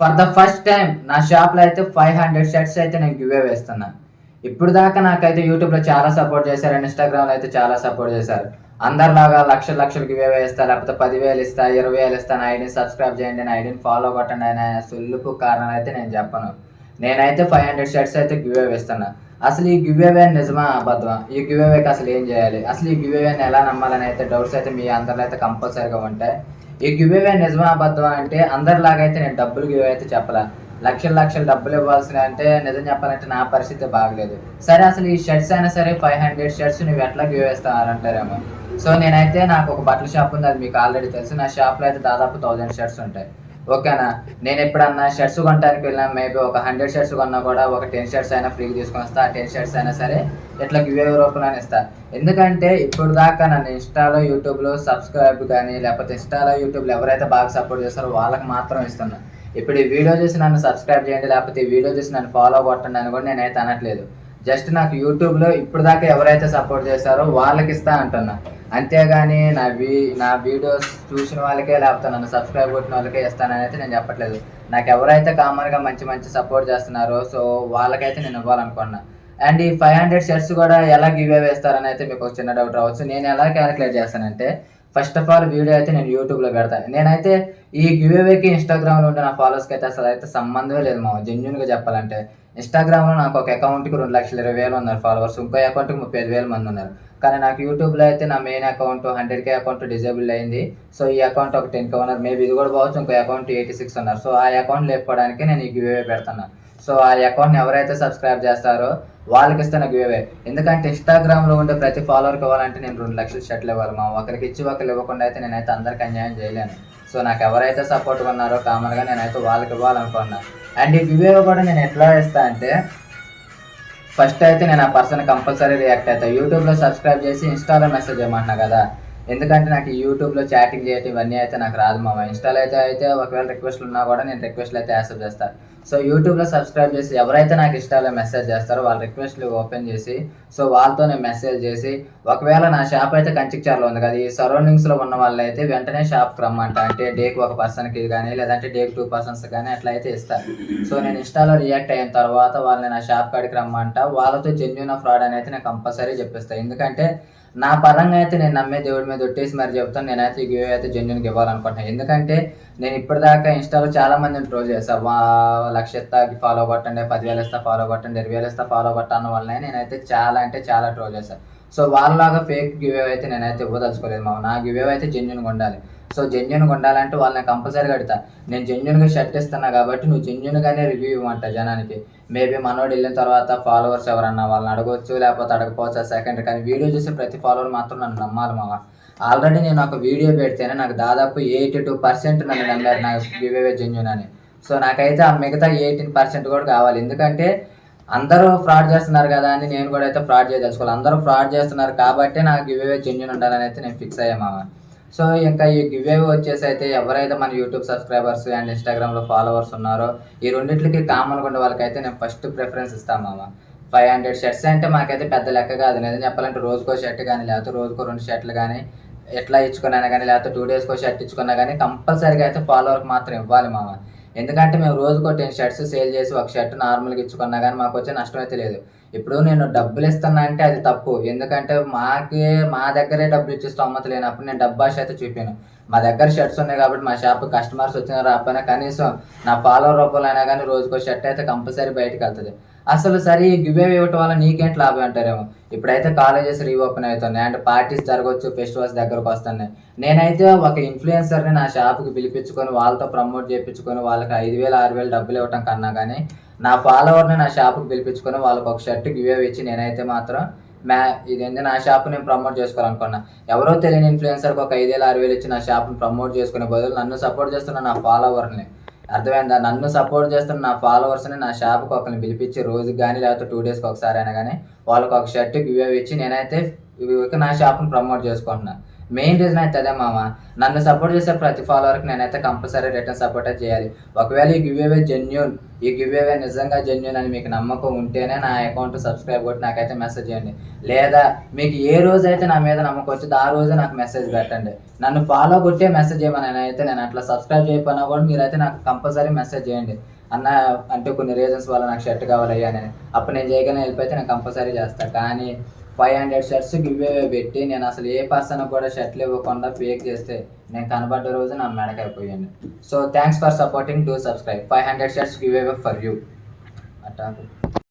For the first time నా షాప్లో అయితే 500 షర్ట్స్ అయితే నేను గివ్ అవే వేస్తున్నా. ఇప్పుడు దాకా నాకైతే యూట్యూబ్లో చాలా సపోర్ట్ చేశారు, ఇన్స్టాగ్రామ్లో అయితే చాలా సపోర్ట్ చేశారు. అందరిలాగా లక్షలు లక్షలు గివ్ అవే ఇస్తా, లేకపోతే 10,000 ఇస్తా, 20,000 ఇస్తా, నా ఐడిని సబ్స్క్రైబ్ చేయండి, నా ఐడిని ఫాలో కొట్టండి అనే సుల్లుపు కారణాలు అయితే నేను చెప్పను. నేనైతే 500 షర్ట్స్ అయితే గివ్ అవే ఇస్తున్నా. అసలు ఈ గివ్ అవే నిజమా అబద్ధమా? ఈ గివ్ అవేకి అసలు ఏం చేయాలి? అసలు ఈ గివ్ అవేని ఎలా నమ్మాలని అయితే డౌట్స్ అయితే మీ అందరిలో అయితే కంపల్సరీగా ఉంటాయి. ఈ గివ్ అవే నిజమా అబద్ధమా అంటే అందరిలాగా అయితే నేను డబ్బులు గివ్ అయితే చెప్పలా. లక్షలు లక్షలు డబ్బులు ఇవ్వాల్సిన అంటే నిజం చెప్పాలంటే నా పరిస్థితి బాగలేదు. సరే అసలు ఈ షర్ట్స్ అయినా సరే 500 షర్ట్స్ నువ్వు ఎట్లా గివ్ వేస్తావు అంటారేమో. సో నేనైతే నాకు ఒక బట్టల షాప్ ఉంది, అది మీకు ఆల్రెడీ తెలుసు. నా షాప్లో అయితే దాదాపు 1000 షర్ట్స్ ఉంటాయి. ఓకేనా? నేను ఎప్పుడన్నా షర్ట్స్ కొనడానికి వెళ్ళినా మేబీ ఒక 100 షర్ట్స్ కొన్నా కూడా ఒక 10 షర్ట్స్ అయినా ఫ్రీగా తీసుకొని వస్తా. ఆ 10 షర్ట్స్ అయినా సరే ఇట్లా గివ్ అవే రూపంలోనే ఇస్తా. ఎందుకంటే ఇప్పుడు దాకా నన్ను ఇన్స్టాలో యూట్యూబ్లో సబ్స్క్రైబ్ కానీ లేకపోతే ఇన్స్టాలో యూట్యూబ్లో ఎవరైతే బాగా సపోర్ట్ చేస్తారో వాళ్ళకి మాత్రం ఇస్తున్నా. ఇప్పుడు ఈ వీడియో చూసి నన్ను సబ్స్క్రైబ్ చేయండి, లేకపోతే ఈ వీడియో చూసి నన్ను ఫాలో కొట్టండి అని కూడా నేనైతే అనట్లేదు. జస్ట్ నాకు యూట్యూబ్లో ఇప్పుడు దాకా ఎవరైతే సపోర్ట్ చేస్తారో వాళ్ళకి ఇస్తా అంటున్నా. అంతేగాని నా వీడియోస్ చూసిన వాళ్ళకే లేకపోతే నన్ను సబ్స్క్రైబ్ కొట్టిన వాళ్ళకే ఇస్తానని అయితే నేను చెప్పట్లేదు. నాకు ఎవరైతే కామన్గా మంచి మంచి సపోర్ట్ చేస్తున్నారో సో వాళ్ళకైతే నేను ఇవ్వాలనుకున్నా. అండ్ ఈ 500 షర్ట్స్ కూడా ఎలా గివ్ అవే వేస్తారని అయితే మీకు ఒక చిన్న డౌట్ రావచ్చు. నేను ఎలా క్యాలిక్యులేట్ చేస్తానంటే ఫస్ట్ ఆఫ్ ఆల్ వీడియో అయితే నేను యూట్యూబ్లో పెడతాను. నేనైతే ఈ గివ్ అవేకి ఇన్స్టాగ్రామ్లో ఉండే నా ఫాలోవర్స్కి అయితే అసలు అయితే సంబంధమే లేదు మా జెన్యున్గా చెప్పాలంటే. ఇన్స్టాగ్రామ్లో నాకు ఒక అకౌంట్కి 2,20,000 ఉన్నారు ఫాలోవర్స్, ఇంకో అకౌంట్కి 35,000 మంది ఉన్నారు. కానీ నాకు యూట్యూబ్లో అయితే నా main account 100K account disable అయింది. సో ఈ అకౌంట్ ఒక 10K ఉన్నారు, మేబీ ఇది కూడా పోవచ్చు. ఇంకో అకౌంట్ 86 ఉన్నారు. సో ఆ అకౌంట్ లేపుకోవడానికి నేను ఈ గివ్ అవే పెడుతున్నాను. సో ఆ అకౌంట్ని ఎవరైతే సబ్స్క్రైబ్ చేస్తారో వాళ్ళకి ఇస్తాను గివ్ అవే. ఎందుకంటే ఇన్స్టాగ్రామ్లో ఉండే ప్రతి ఫాలోవర్కి ఇవ్వాలంటే నేను 2 లక్షల షర్ట్లు ఇవ్వాలి మా. ఒకరికి ఇచ్చి ఒకరికి ఇవ్వకుండా అయితే నేనైతే అందరికి అన్యాయం చేయలేను. సో నాకు ఎవరైతే సపోర్ట్గా ఉన్నారో కామన్గా నేనైతే వాళ్ళకి ఇవ్వాలనుకున్నా. అండ్ ఈ గివ్ అవే కూడా నేను ఎట్లా ఇస్తా అంటే ఫస్ట్ అయితే నేను ఆ పర్సన్ కంపల్సరీ రియాక్ట్ అవుతాను. యూట్యూబ్లో సబ్స్క్రైబ్ చేసి ఇన్స్టాలో మెసేజ్ చేయమంటున్నా కదా. ఎందుకంటే నాకు ఈ యూట్యూబ్లో చాటింగ్ చేయటం ఇవన్నీ అయితే నాకు రాదు మామ. ఇన్స్టాలో అయితే ఒకవేళ రిక్వెస్ట్లు ఉన్నా కూడా నేను రిక్వెస్ట్లు అయితే యాక్సెప్ట్ చేస్తాను. సో యూట్యూబ్లో సబ్స్క్రైబ్ చేసి ఎవరైతే నాకు ఇన్స్టాలో మెసేజ్ చేస్తారో వాళ్ళ రిక్వెస్ట్లు ఓపెన్ చేసి సో వాళ్ళతో నేను మెసేజ్ చేసి ఒకవేళ నా షాప్ అయితే కంచిక్చార్లో ఉంది కదా, ఈ సరౌండింగ్స్లో ఉన్న వాళ్ళు అయితే వెంటనే షాప్కి రమ్మంట. అంటే డేకి ఒక పర్సన్కి కానీ లేదంటే డేకి 2 పర్సన్స్ కానీ అట్లా అయితే ఇస్తాను. సో నేను ఇన్స్టాలో రియాక్ట్ అయిన తర్వాత వాళ్ళని నా షాప్ కాడికి రమ్మంట. వాళ్ళతో జెన్యూన్ ఫ్రాడ్ అని అయితే నేను కంపల్సరీ చెప్పిస్తాను. ఎందుకంటే నా పరంగా అయితే నేను నమ్మే దేవుడి మీద ఒట్టేసి మరి చెప్తాను, నేనైతే ఈ గివ్ అయితే జెన్యూన్గా ఇవ్వాలనుకుంటున్నాను. ఎందుకంటే నేను ఇప్పటిదాకా ఇన్స్టాలో చాలా మందిని ట్రోల్ చేస్తాను. 1,00,000 ఇస్తా ఫాలో కొట్టండి, 10,000 ఇస్తా ఫాలో కొట్టండి, 20,000 ఇస్తా ఫాలో కొట్టన్న వాళ్ళని నేనైతే చాలా అంటే చాలా ట్రోల్ చేస్తాను. సో వాళ్ళలాగా ఫేక్ గివ్ అయితే నేనైతే ఇవ్వదలుచుకోలేదు మా. నా గివ్ అయితే జెన్యూన్గా ఉండాలి. సో జెన్యూన్గా ఉండాలంటే వాళ్ళని కంపల్సరీగా అడుగుతా. నేను జెన్యూన్గా షర్ట్ ఇస్తున్నా కాబట్టి నువ్వు జెన్యూన్గానే రివ్యూ ఇవ్వమంట జనానికి. మేబీ మనోడు వెళ్ళిన తర్వాత ఫాలోవర్స్ ఎవరన్నా వాళ్ళని అడగవచ్చు, లేకపోతే అడగపోవచ్చు, సెకండ్. కానీ వీడియో చూసి ప్రతి ఫాలోవర్ మాత్రం నన్ను నమ్మాలి మామ. ఆల్రెడీ నేను ఒక వీడియో పెడితేనే నాకు దాదాపు 82% నన్ను నమ్మారు నా గివ్ అవే జెన్యూన్ అని. సో నాకైతే ఆ మిగతా 18% కూడా కావాలి. ఎందుకంటే అందరూ ఫ్రాడ్ చేస్తున్నారు కదా అని నేను కూడా అయితే ఫ్రాడ్ చేయదలుచుకోవాలి. అందరూ ఫ్రాడ్ చేస్తున్నారు కాబట్టి నాకు గివ్ అవే జెన్యూన్ ఉండాలని అయితే నేను ఫిక్స్ అయ్యా మామ. సో ఇంకా ఈ గివ్ అవే వచ్చేసి అయితే ఎవరైతే మన యూట్యూబ్ సబ్స్క్రైబర్స్ అండ్ ఇన్స్టాగ్రామ్లో ఫాలోవర్స్ ఉన్నారో ఈ రెండింటికి కామన్గా ఉండే వాళ్ళకైతే నేను ఫస్ట్ ప్రిఫరెన్స్ ఇస్తాను మామ. 500 షర్ట్స్ అంటే మాకైతే పెద్ద లెక్క కాదు. నిజం చెప్పాలంటే రోజుకో షర్ట్ కానీ లేకపోతే రోజుకో 2 షర్ట్లు కానీ ఎట్లా ఇచ్చుకున్నా కానీ లేకపోతే 2 డేస్కో షర్ట్ ఇచ్చుకున్నా కానీ కంపల్సరీగా అయితే ఫాలోవర్కి మాత్రం ఇవ్వాలి మామ. ఎందుకంటే మేము రోజుకో 10 షర్ట్స్ సేల్ చేసి ఒక షర్ట్ నార్మల్గా ఇచ్చుకున్నా కానీ మాకు వచ్చే నష్టం అయితే లేదు. ఇప్పుడు నేను డబ్బులు ఇస్తున్నా అంటే అది తప్పు. ఎందుకంటే మా దగ్గరే డబ్బులు ఇచ్చే స్తోమత లేనప్పుడు నేను డబ్బాష అయితే చూపాను. మా దగ్గర షర్ట్స్ ఉన్నాయి కాబట్టి మా షాప్ కస్టమర్స్ వచ్చినా రాకపోయినా కనీసం నా ఫాలోవర్ రూపంలో అయినా కానీ రోజుకో షర్ట్ అయితే కంపల్సరీ బయటకు వెళ్తుంది. అసలు సరే ఈ గివ్ అవే ఇవ్వటం వల్ల నీకేంటి లాభం అంటారేమో. ఇప్పుడైతే కాలేజెస్ రీఓపెన్ అవుతున్నాయి అండ్ పార్టీస్ జరగవచ్చు, ఫెస్టివల్స్ దగ్గరకు వస్తున్నాయి. నేనైతే ఒక ఇన్ఫ్లుయెన్సర్ని నా షాప్కి పిలిపించుకొని వాళ్ళతో ప్రమోట్ చేయించుకొని వాళ్ళకి 5,000 6,000 డబ్బులు ఇవ్వటం కన్నా కానీ నా ఫాలోవర్ని నా షాప్కి పిలిపించుకొని వాళ్ళకి ఒక షర్ట్ గివ్ అవే ఇచ్చి నేనైతే మాత్రం ఇదేంటి నా షాప్ నేను ప్రమోట్ చేసుకోవాలనుకున్నా. ఎవరో తెలియని ఇన్ఫ్లుయెన్సర్కి ఒక 5,000 6,000 ఇచ్చి నా షాప్ని ప్రమోట్ చేసుకునే బదులు నన్ను సపోర్ట్ చేస్తున్న నా ఫాలోవర్ని, అర్థమైందా, నన్ను సపోర్ట్ చేస్తున్న నా ఫాలోవర్స్ని నా షాప్కి ఒకరిని పిలిపించి రోజుకి కానీ లేకపోతే 2 డేస్కి ఒకసారి అయినా కానీ వాళ్ళకి ఒక షర్ట్ గివ్ అవే ఇచ్చి నేనైతే నా షాప్ని ప్రమోట్ చేసుకుంటున్నా. మెయిన్ రీజన్ అయితే అదే మామ. నన్ను సపోర్ట్ చేసే ప్రతి ఫాలోవర్‌కి నేనైతే కంపల్సరీ రిటర్న్ సపోర్టే చేయాలి. ఒకవేళ ఈ గివ్ అవే జెన్యూన్, ఈ గివ్ అవే నిజంగా జెన్యూన్ అని మీకు నమ్మకం ఉంటేనే నా అకౌంట్ సబ్స్క్రైబ్ కొట్టి నాకైతే మెసేజ్ చేయండి. లేదా మీకు ఏ రోజైతే నా మీద నమ్మకం వచ్చిందో ఆ రోజే నాకు మెసేజ్ పెట్టండి. నన్ను ఫాలో కొట్టే మెసేజ్ చేయమని నేనైతే నేను అట్లా సబ్స్క్రైబ్ చేయకపోయినా కూడా మీరైతే నాకు కంపల్సరీ మెసేజ్ చేయండి. అన్న అంటే కొన్ని రీజన్స్ వల్ల నాకు షర్ట్ కావాలయ్యా అని. అప్పుడు నేను చేయగానే వెళ్ళిపోతే నేను కంపల్సరీ చేస్తా. కానీ 500 షర్ట్స్ గివ్ అవే పెట్టి నేను అసలు ఏ పర్సన్ కూడా షర్ట్లు ఇవ్వకుండా ఫేక్ చేస్తే నేను కనబడ్డ రోజు నా మెడకైపోయాను. So thanks for supporting, do subscribe. 500 shirts give away for you. అట్లా